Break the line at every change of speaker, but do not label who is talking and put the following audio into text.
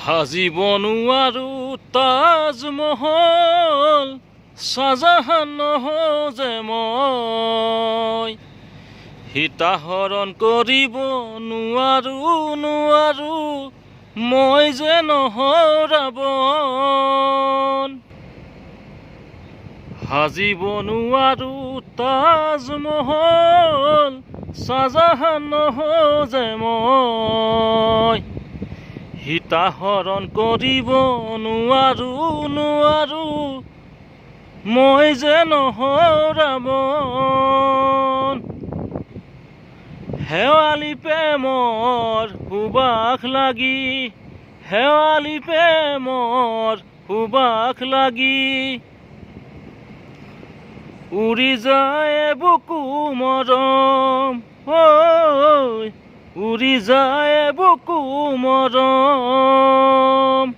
সাজিব নোৱাৰো তাজমহল চাহজাহান নহওঁ যে মই সীতাহৰণ কৰিব নোৱাৰো মই যে নহওঁ ৰাৱণ সাজিব নোৱাৰো তাজমহল চাহজাহান নহওঁ যে মই সীতাহৰণ কৰিব নোৱাৰো মই যে নহওঁ ৰাৱণ শেৱালি প্ৰেমৰ সুবাস লাগি শেৱালি প্ৰেমৰ সুবাস লাগি উৰি যায় বুকু মৰম উৰি যায় বুকু মৰম